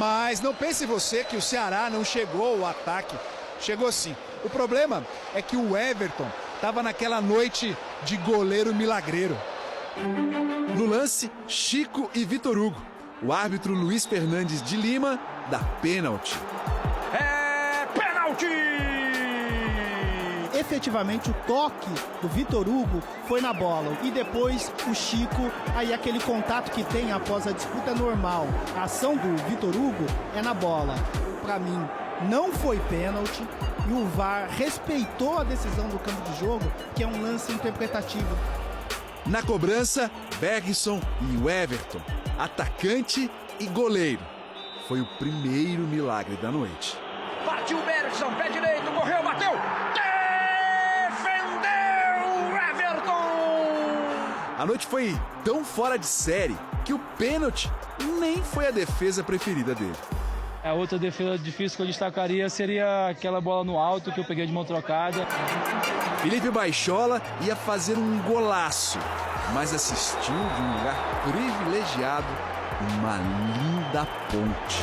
Mas não pense você que o Ceará não chegou ao ataque. Chegou sim. O problema é que o Everton estava naquela noite de goleiro milagreiro. No lance, Chico e Vitor Hugo. O árbitro Luiz Fernandes de Lima dá pênalti. É pênalti! Efetivamente o toque do Vitor Hugo foi na bola e depois o Chico, aí aquele contato que tem após a disputa é normal. A ação do Vitor Hugo é na bola. Para mim não foi pênalti e o VAR respeitou a decisão do campo de jogo, que é um lance interpretativo. Na cobrança, Bergson e o Everton, atacante e goleiro. Foi o primeiro milagre da noite. Partiu Bergson, pé direito, correu, bateu! A noite foi tão fora de série que o pênalti nem foi a defesa preferida dele. A outra defesa difícil que eu destacaria seria aquela bola no alto que eu peguei de mão trocada. Felipe Baixola ia fazer um golaço, mas assistiu de um lugar privilegiado uma linda ponte.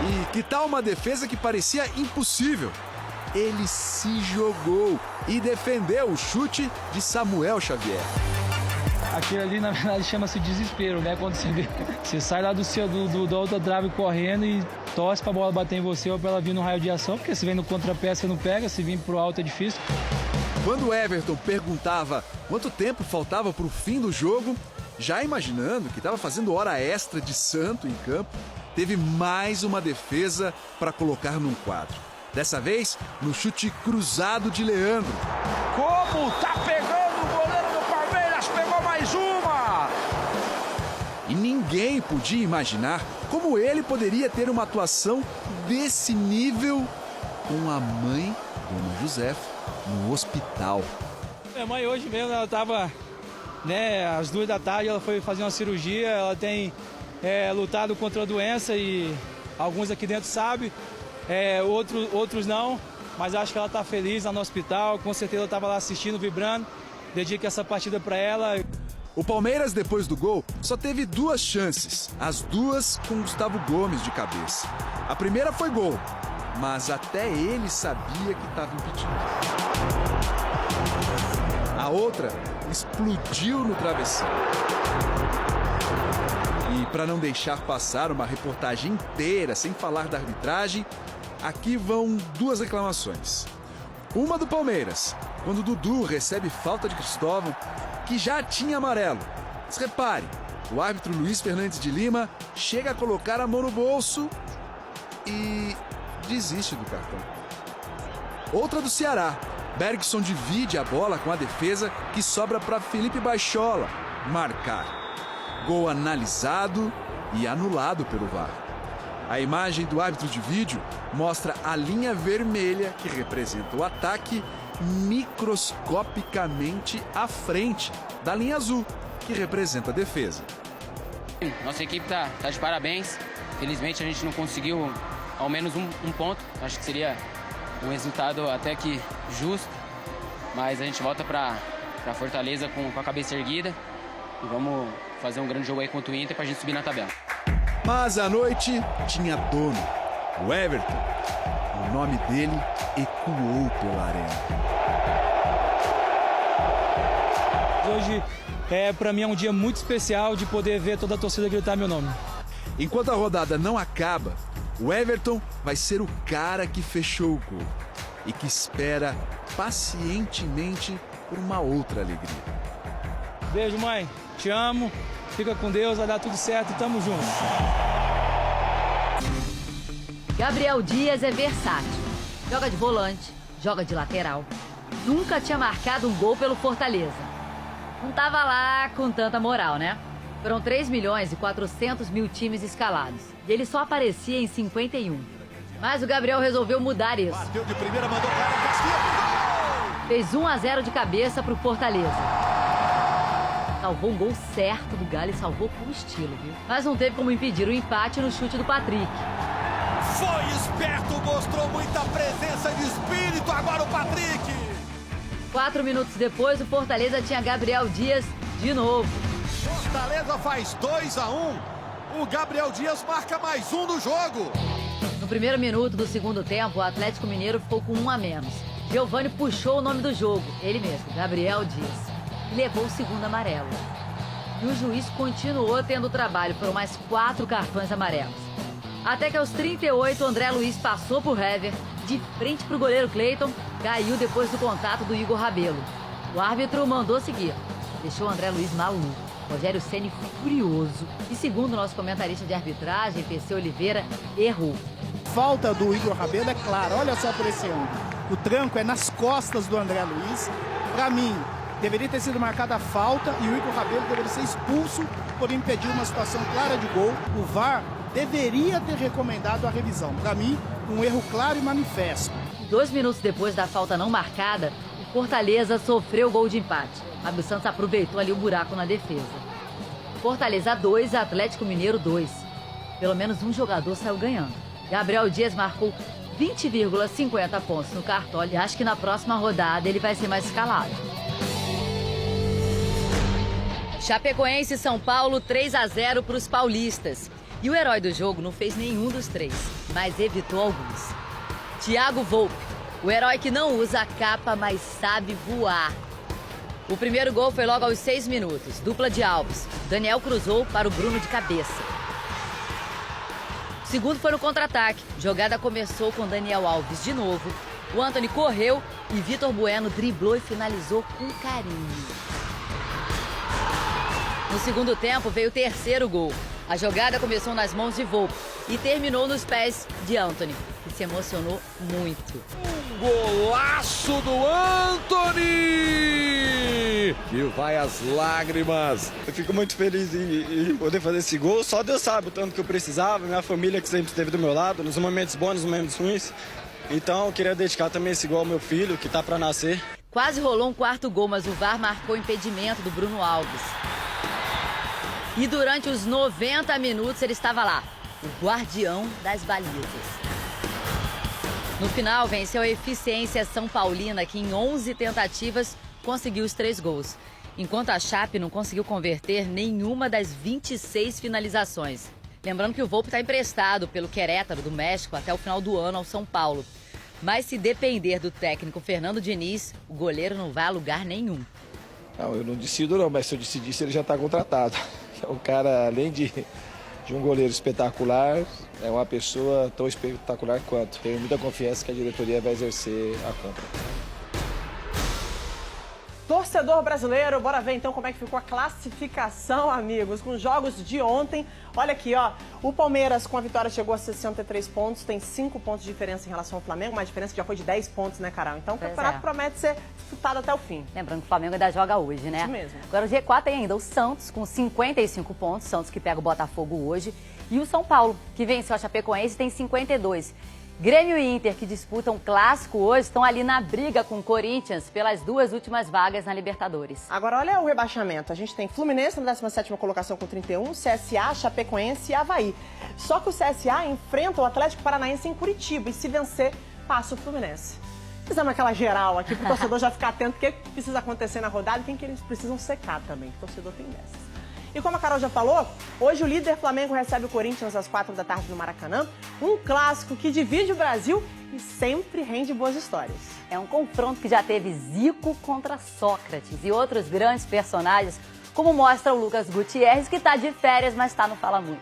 E que tal uma defesa que parecia impossível? Ele se jogou e defendeu o chute de Samuel Xavier. Aquilo ali, na verdade, chama-se desespero, né? Quando você vê, você sai lá da outra trave correndo e torce pra bola bater em você ou pra ela vir no raio de ação, porque se vem no contrapé você não pega, se vir pro alto é difícil. Quando o Everton perguntava quanto tempo faltava pro fim do jogo, já imaginando que estava fazendo hora extra de santo em campo, teve mais uma defesa para colocar num quadro. Dessa vez, no chute cruzado de Leandro. Como tá pegando o goleiro do Palmeiras, pegou mais uma! E ninguém podia imaginar como ele poderia ter uma atuação desse nível com a mãe, Dona Josefa, no hospital. Minha mãe hoje mesmo, ela tava, às 2 da tarde, ela foi fazer uma cirurgia, ela tem lutado contra a doença e alguns aqui dentro sabem. Outros não, mas acho que ela está feliz lá no hospital, com certeza ela estava lá assistindo, vibrando, dedico essa partida para ela. O Palmeiras, depois do gol, só teve 2 chances, as 2 com Gustavo Gomes de cabeça. A primeira foi gol, mas até ele sabia que estava impedido. A outra explodiu no travessão. E para não deixar passar uma reportagem inteira sem falar da arbitragem, aqui vão 2 reclamações. Uma do Palmeiras, quando Dudu recebe falta de Cristóvão, que já tinha amarelo. Mas repare, o árbitro Luiz Fernandes de Lima chega a colocar a mão no bolso e desiste do cartão. Outra do Ceará. Bergson divide a bola com a defesa que sobra para Felipe Baixola marcar. Gol analisado e anulado pelo VAR. A imagem do árbitro de vídeo mostra a linha vermelha que representa o ataque microscopicamente à frente da linha azul que representa a defesa. Nossa equipe tá de parabéns. Felizmente a gente não conseguiu ao menos um ponto. Acho que seria um resultado até que justo. Mas a gente volta para Fortaleza com a cabeça erguida. E vamos fazer um grande jogo aí contra o Inter pra gente subir na tabela. Mas a noite tinha dono, o Everton. O nome dele ecoou pela arena. Hoje, para mim, é um dia muito especial de poder ver toda a torcida gritar meu nome. Enquanto a rodada não acaba, o Everton vai ser o cara que fechou o gol e que espera pacientemente por uma outra alegria. Beijo, mãe. Te amo. Fica com Deus, vai dar tudo certo e tamo junto. Gabriel Dias é versátil. Joga de volante, joga de lateral. Nunca tinha marcado um gol pelo Fortaleza. Não tava lá com tanta moral, né? Foram 3.400.000 times escalados. E ele só aparecia em 51. Mas o Gabriel resolveu mudar isso. Bateu de primeira, mandou para o Casquinha. Fez 1-0 de cabeça pro Fortaleza. Salvou um gol certo do Galo e salvou com estilo, viu? Mas não teve como impedir o empate no chute do Patrick. Foi esperto, mostrou muita presença de espírito, agora o Patrick. 4 minutos depois, o Fortaleza tinha Gabriel Dias de novo. Fortaleza faz 2-1. O Gabriel Dias marca mais um do jogo. No primeiro minuto do segundo tempo, o Atlético Mineiro ficou com 1 a menos. Giovani puxou o nome do jogo, ele mesmo, Gabriel Dias, e levou o segundo amarelo. E o juiz continuou tendo trabalho, foram mais 4 cartões amarelos. Até que aos 38, o André Luiz passou por Hever, de frente para o goleiro Cleiton, caiu depois do contato do Igor Rabelo. O árbitro mandou seguir, deixou o André Luiz maluco. Rogério Ceni furioso. E segundo o nosso comentarista de arbitragem, PC Oliveira, errou. Falta do Igor Rabelo é clara, olha só por esse ângulo. O tranco é nas costas do André Luiz. Para mim, deveria ter sido marcada a falta e o Igor Rabelo deveria ser expulso por impedir uma situação clara de gol. O VAR deveria ter recomendado a revisão. Para mim, um erro claro e manifesto. 2 minutos depois da falta não marcada, o Fortaleza sofreu o gol de empate. Fábio Santos aproveitou ali o buraco na defesa. Fortaleza 2, Atlético Mineiro 2. Pelo menos um jogador saiu ganhando. Gabriel Dias marcou 20,50 pontos no cartola e acho que na próxima rodada ele vai ser mais escalado. Chapecoense e São Paulo 3 a 0 para os paulistas. E o herói do jogo não fez nenhum dos 3, mas evitou alguns. Thiago Volpe, o herói que não usa a capa, mas sabe voar. O primeiro gol foi logo aos 6 minutos, dupla de Alves. Daniel cruzou para o Bruno de cabeça. O segundo foi no contra-ataque. Jogada começou com Daniel Alves de novo. O Antony correu e Vitor Bueno driblou e finalizou com carinho. No segundo tempo veio o terceiro gol. A jogada começou nas mãos de Volpe e terminou nos pés de Antony, que se emocionou muito. Golaço do Antony! Que vai às lágrimas. Eu fico muito feliz em poder fazer esse gol. Só Deus sabe o tanto que eu precisava. Minha família que sempre esteve do meu lado, nos momentos bons, nos momentos ruins. Então eu queria dedicar também esse gol ao meu filho, que está para nascer. Quase rolou um quarto gol, mas o VAR marcou o impedimento do Bruno Alves. E durante os 90 minutos ele estava lá, o guardião das balizas. No final, venceu a Eficiência São Paulina, que em 11 tentativas conseguiu os 3 gols. Enquanto a Chape não conseguiu converter nenhuma das 26 finalizações. Lembrando que o Volpe está emprestado pelo Querétaro do México até o final do ano ao São Paulo. Mas se depender do técnico Fernando Diniz, o goleiro não vai a lugar nenhum. Não, eu não decido não, mas se eu decidisse ele já está contratado. O cara, além de um goleiro espetacular, é uma pessoa tão espetacular quanto. Tenho muita confiança que a diretoria vai exercer a compra. Torcedor brasileiro, bora ver então como é que ficou a classificação, amigos, com os jogos de ontem. Olha aqui, ó, o Palmeiras com a vitória chegou a 63 pontos, tem 5 pontos de diferença em relação ao Flamengo, uma diferença que já foi de 10 pontos, né, Carol? Então o campeonato promete ser disputado até o fim. Lembrando que o Flamengo ainda joga hoje, né? Isso mesmo. Agora o G4 tem ainda o Santos com 55 pontos, Santos que pega o Botafogo hoje, e o São Paulo, que venceu a Chapecoense, tem 52. Grêmio e Inter, que disputam clássico hoje, estão ali na briga com o Corinthians pelas 2 últimas vagas na Libertadores. Agora, olha o rebaixamento. A gente tem Fluminense na 17ª colocação com 31, CSA, Chapecoense e Avaí. Só que o CSA enfrenta o Atlético Paranaense em Curitiba e se vencer, passa o Fluminense. Fizemos aquela geral aqui para o torcedor já ficar atento o que precisa acontecer na rodada e quem que eles precisam secar também. O torcedor tem dessas. E como a Carol já falou, hoje o líder Flamengo recebe o Corinthians às 4 da tarde no Maracanã. Um clássico que divide o Brasil e sempre rende boas histórias. É um confronto que já teve Zico contra Sócrates e outros grandes personagens, como mostra o Lucas Gutierrez, que está de férias, mas está no Fala Muito.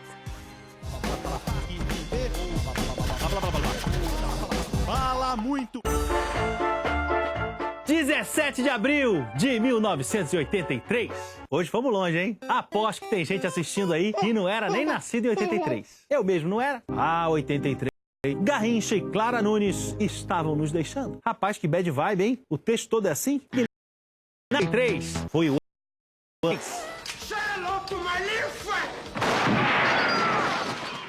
Fala muito! 17 de abril de 1983. Hoje fomos longe, hein? Aposto que tem gente assistindo aí que não era nem nascido em 83. Eu mesmo não era? 83. Garrincha e Clara Nunes estavam nos deixando. Rapaz, que bad vibe, hein? O texto todo é assim. 83 foi o...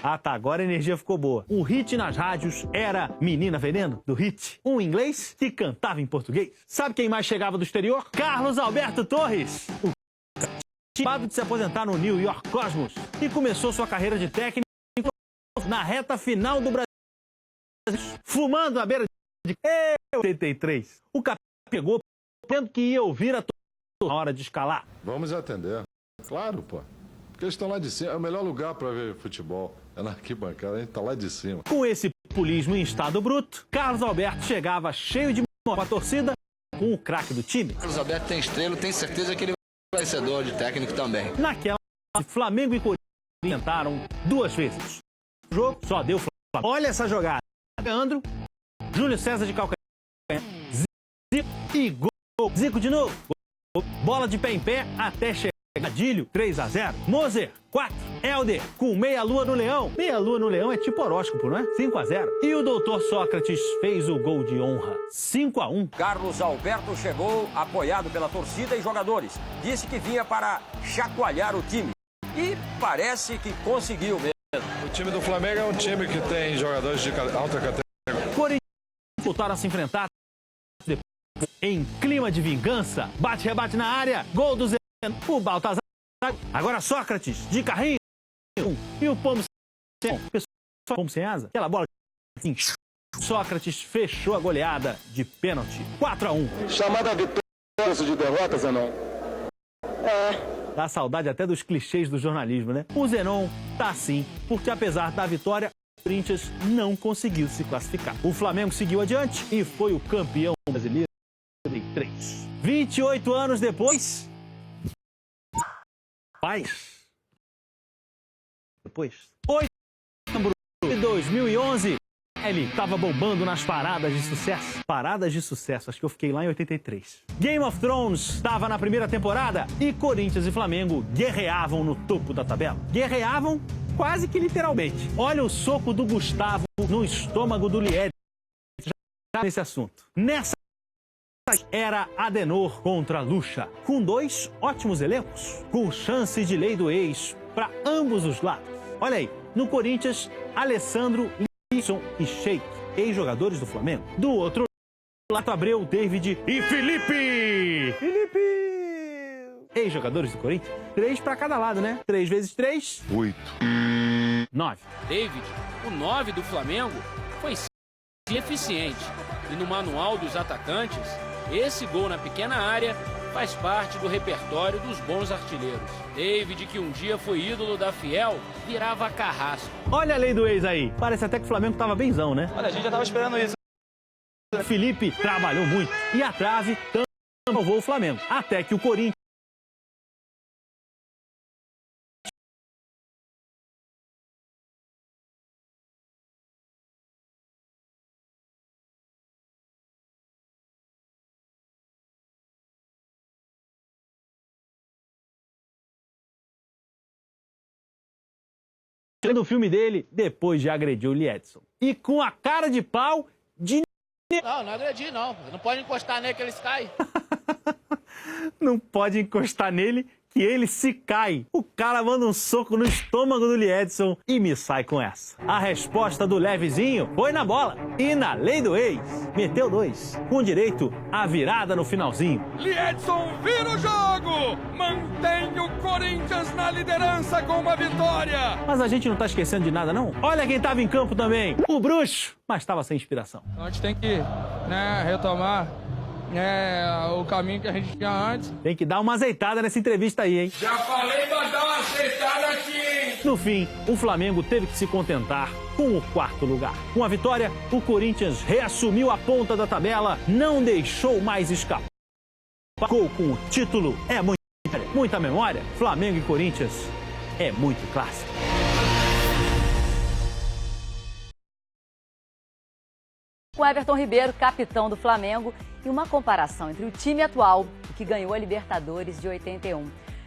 Ah, tá. Agora a energia ficou boa. O hit nas rádios era Menina Veneno, do Hit. Um inglês que cantava em português. Sabe quem mais chegava do exterior? Carlos Alberto Torres. O acabado de se aposentar no New York Cosmos e começou sua carreira de técnico na reta final do Brasil. Fumando à beira de 83. O capitão pegou, tendo que ia ouvir a hora de escalar. Vamos atender. Claro, pô. Porque eles estão lá de cima. É o melhor lugar para ver futebol. É na arquibancada, a gente está lá de cima. Com esse populismo em estado bruto, Carlos Alberto chegava cheio de com a torcida com o craque do time. Carlos Alberto tem estrela, tenho certeza que ele vai ser vencedor de técnico também. Naquela, Flamengo e Corinthians tentaram 2 vezes. O jogo só deu Flamengo. Olha essa jogada. Leandro, Júlio César de calcanhar, Zico e gol. Zico de novo. Bola de pé em pé até chegar. Gadilho, 3-0. Moser, 4. Helder, com meia-lua no Leão. Meia-lua no Leão é tipo horóscopo, não é? 5-0. E o doutor Sócrates fez o gol de honra. 5-1. Carlos Alberto chegou apoiado pela torcida e jogadores. Disse que vinha para chacoalhar o time. E parece que conseguiu mesmo. O time do Flamengo é um time que tem jogadores de alta categoria. Corinthians voltaram a se enfrentar em clima de vingança. Bate-rebate na área. Gol do Zé. O Baltazar. Agora Sócrates, de carrinho. E o Pombo sem asa. Aquela bola. Sócrates fechou a goleada de pênalti. 4-1. Chamada vitória de derrota, Zenon. Dá saudade até dos clichês do jornalismo, né? O Zenon tá assim, porque apesar da vitória, o Corinthians não conseguiu se classificar. O Flamengo seguiu adiante e foi o campeão brasileiro em 3. 28 anos depois... Depois, 8 de setembro de 2011, ele estava bombando nas paradas de sucesso. Paradas de sucesso, acho que eu fiquei lá em 83. Game of Thrones estava na primeira temporada e Corinthians e Flamengo guerreavam no topo da tabela. Guerreavam quase que literalmente. Olha o soco do Gustavo no estômago do Lied. Já nesse assunto. Nessa era Adenor contra Lucha, com 2 ótimos elencos, com chance de lei do ex para ambos os lados. Olha aí, no Corinthians, Alessandro, Lisson e Sheik, ex-jogadores do Flamengo. Do outro lado, Abreu, David e Felipe! Ex-jogadores do Corinthians. 3 para cada lado, né? 3 vezes 3... 8. 9. David, o 9 do Flamengo, foi eficiente. E no manual dos atacantes, esse gol na pequena área faz parte do repertório dos bons artilheiros. David, que um dia foi ídolo da Fiel, virava carrasco. Olha a lei do ex aí. Parece até que o Flamengo tava benzão, né? Olha, a gente já tava esperando isso. Felipe trabalhou muito e a trave também salvou o Flamengo. Até que o Corinthians do filme dele depois de agredir o Liedson. E com a cara de pau de... Não agredi não. Não pode encostar nele que eles caem. Não pode encostar nele que ele se cai. O cara manda um soco no estômago do Liedson e me sai com essa. A resposta do Levezinho foi na bola e na lei do ex. Meteu 2, com direito à virada no finalzinho. Liedson vira o jogo! Mantém o Corinthians na liderança com uma vitória! Mas a gente não tá esquecendo de nada, não? Olha quem tava em campo também, o Bruxo, mas tava sem inspiração. A gente tem que, retomar o caminho que a gente tinha antes. Tem que dar uma azeitada nessa entrevista aí, hein? Já falei pra dar uma azeitada aqui, hein? No fim, o Flamengo teve que se contentar com o 4º lugar. Com a vitória, o Corinthians reassumiu a ponta da tabela, não deixou mais escapar. Ficou com o título. É muita memória. Flamengo e Corinthians é muito clássico. Com Everton Ribeiro, capitão do Flamengo, e uma comparação entre o time atual e que ganhou a Libertadores de 81.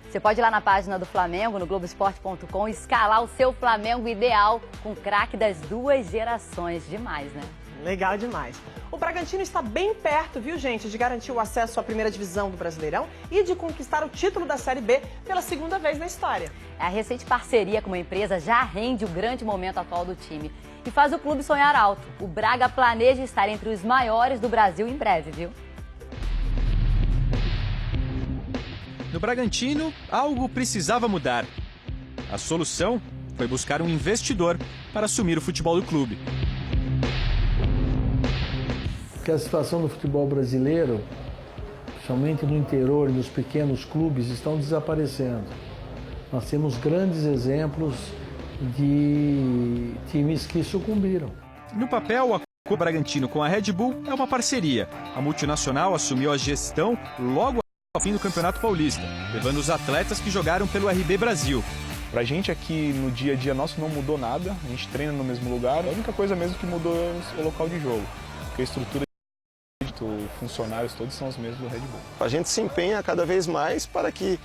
Você pode ir lá na página do Flamengo, no Globoesporte.com, escalar o seu Flamengo ideal com o craque das 2 gerações. Demais, né? Legal demais. O Bragantino está bem perto, viu, gente, de garantir o acesso à primeira divisão do Brasileirão e de conquistar o título da Série B pela 2ª vez na história. A recente parceria com uma empresa já rende o grande momento atual do time e faz o clube sonhar alto. O Braga planeja estar entre os maiores do Brasil em breve, viu? No Bragantino, algo precisava mudar. A solução foi buscar um investidor para assumir o futebol do clube. Porque a situação do futebol brasileiro, principalmente no interior e nos pequenos clubes, estão desaparecendo. Nós temos grandes exemplos de times que sucumbiram. No papel, o acordo do Bragantino com a Red Bull é uma parceria. A multinacional assumiu a gestão logo ao fim do Campeonato Paulista, levando os atletas que jogaram pelo RB Brasil. Pra gente aqui no dia a dia nosso não mudou nada, a gente treina no mesmo lugar, a única coisa mesmo que mudou é o local de jogo, porque a estrutura de funcionários todos são os mesmos do Red Bull. A gente se empenha cada vez mais para que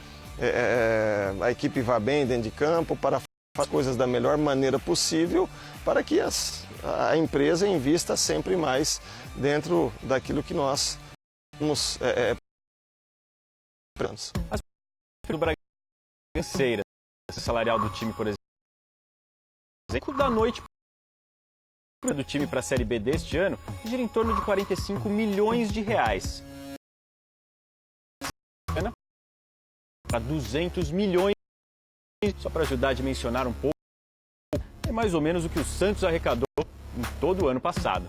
a equipe vá bem dentro de campo, para fazer as coisas da melhor maneira possível, para que a empresa invista sempre mais dentro daquilo que nós nos As do Bragantino, salarial do time, por exemplo, da noite do time para a Série B deste ano gira em torno de 45 milhões de reais. Para 200 milhões, só para ajudar a dimensionar um pouco, é mais ou menos o que o Santos arrecadou em todo o ano passado.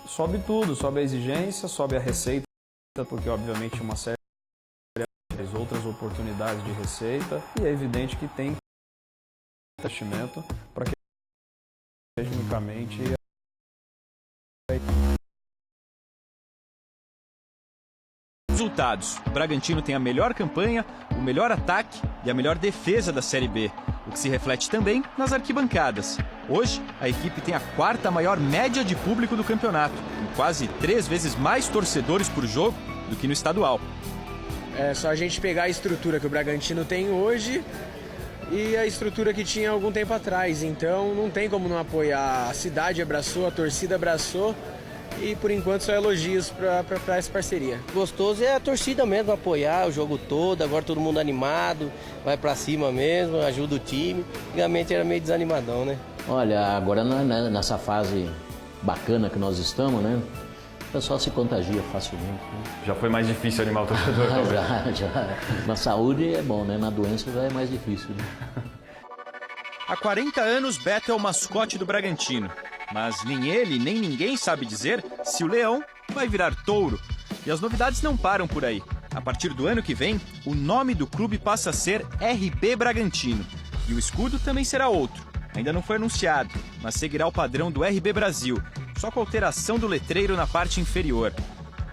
Sobe tudo, sobe a exigência, sobe a receita, porque obviamente uma série de outras oportunidades de receita, e é evidente que tem investimento para que tecnicamente resultados. O Bragantino tem a melhor campanha, o melhor ataque e a melhor defesa da Série B, o que se reflete também nas arquibancadas. Hoje, a equipe tem a 4ª maior média de público do campeonato, com quase 3 vezes mais torcedores por jogo do que no estadual. É só a gente pegar a estrutura que o Bragantino tem hoje e a estrutura que tinha algum tempo atrás. Então não tem como não apoiar. A cidade abraçou, a torcida abraçou e por enquanto só elogios para essa parceria. Gostoso é a torcida mesmo apoiar o jogo todo, agora todo mundo animado, vai para cima mesmo, ajuda o time. Antigamente era meio desanimadão, né? Olha, agora nessa fase bacana que nós estamos, né? O pessoal se contagia facilmente. Né? Já foi mais difícil animar o torcedor? já. Na saúde é bom, né? Na doença já é mais difícil. Né? Há 40 anos, Beto é o mascote do Bragantino. Mas nem ele, nem ninguém sabe dizer se o leão vai virar touro. E as novidades não param por aí. A partir do ano que vem, o nome do clube passa a ser RB Bragantino. E o escudo também será outro. Ainda não foi anunciado, mas seguirá o padrão do RB Brasil, só com alteração do letreiro na parte inferior.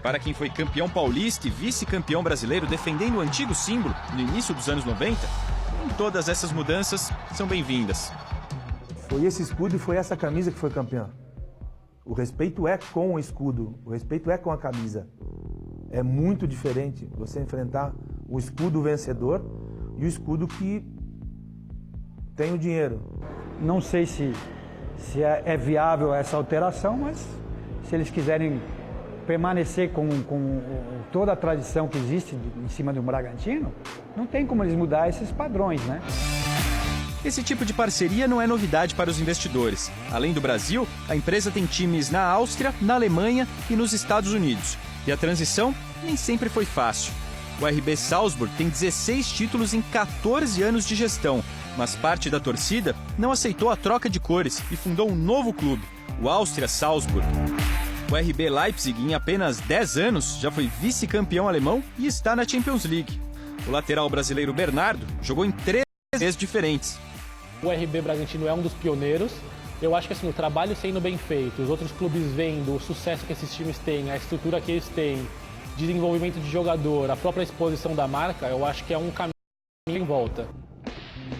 Para quem foi campeão paulista e vice-campeão brasileiro defendendo o antigo símbolo no início dos anos 90, nem todas essas mudanças são bem-vindas. Foi esse escudo e foi essa camisa que foi campeã. O respeito é com o escudo, o respeito é com a camisa. É muito diferente você enfrentar o escudo vencedor e o escudo que tem o dinheiro. Não sei se é viável essa alteração, mas se eles quiserem permanecer com toda a tradição que existe em cima do Bragantino, não tem como eles mudar esses padrões, né? Esse tipo de parceria não é novidade para os investidores. Além do Brasil, a empresa tem times na Áustria, na Alemanha e nos Estados Unidos. E a transição nem sempre foi fácil. O RB Salzburg tem 16 títulos em 14 anos de gestão, mas parte da torcida não aceitou a troca de cores e fundou um novo clube, o Áustria Salzburg. O RB Leipzig, em apenas 10 anos, já foi vice-campeão alemão e está na Champions League. O lateral brasileiro Bernardo jogou em 3 vezes diferentes. O RB Bragantino é um dos pioneiros. Eu acho que assim, o trabalho sendo bem feito, os outros clubes vendo o sucesso que esses times têm, a estrutura que eles têm, desenvolvimento de jogador, a própria exposição da marca, eu acho que é um caminho em volta.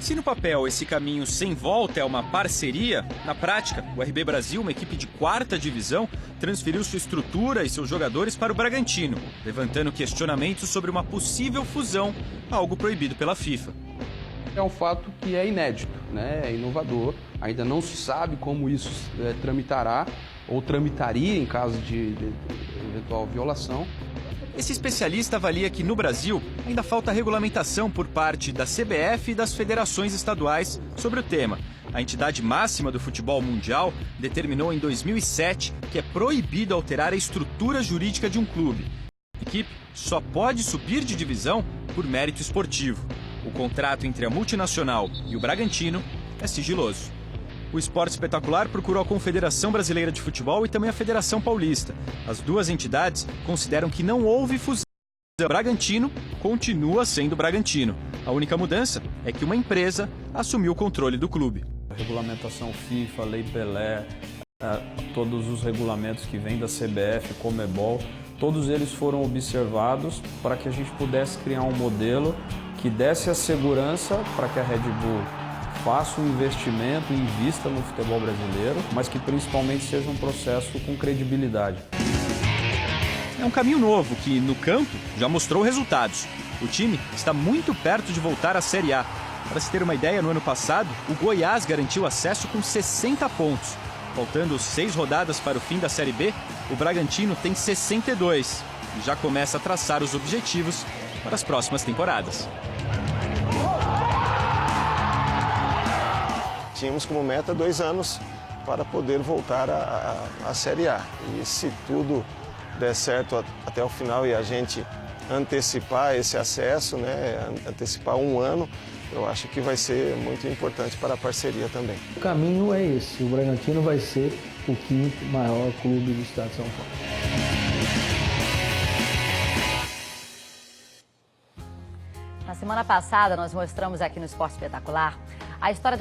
Se no papel esse caminho sem volta é uma parceria, na prática, o RB Brasil, uma equipe de 4ª divisão, transferiu sua estrutura e seus jogadores para o Bragantino, levantando questionamentos sobre uma possível fusão, algo proibido pela FIFA. É um fato que é inédito, né? É inovador, ainda não se sabe como isso tramitará ou tramitaria em caso de eventual violação. Esse especialista avalia que no Brasil ainda falta regulamentação por parte da CBF e das federações estaduais sobre o tema. A entidade máxima do futebol mundial determinou em 2007 que é proibido alterar a estrutura jurídica de um clube. A equipe só pode subir de divisão por mérito esportivo. O contrato entre a multinacional e o Bragantino é sigiloso. O Esporte Espetacular procurou a Confederação Brasileira de Futebol e também a Federação Paulista. As duas entidades consideram que não houve fusão. O Bragantino continua sendo Bragantino. A única mudança é que uma empresa assumiu o controle do clube. A regulamentação FIFA, Lei Pelé, todos os regulamentos que vêm da CBF, Conmebol, todos eles foram observados para que a gente pudesse criar um modelo que desse a segurança para que a Red Bull faça um investimento e invista no futebol brasileiro, mas que principalmente seja um processo com credibilidade. É um caminho novo que, no campo, já mostrou resultados. O time está muito perto de voltar à Série A. Para se ter uma ideia, no ano passado, o Goiás garantiu acesso com 60 pontos. Faltando 6 rodadas para o fim da Série B, o Bragantino tem 62 e já começa a traçar os objetivos para as próximas temporadas. Tínhamos como meta 2 anos para poder voltar à Série A. E se tudo der certo até o final e a gente antecipar esse acesso, né, antecipar 1 ano, eu acho que vai ser muito importante para a parceria também. O caminho é esse, o Bragantino vai ser o 5º maior clube do estado de São Paulo. Na semana passada, nós mostramos aqui no Esporte Espetacular a história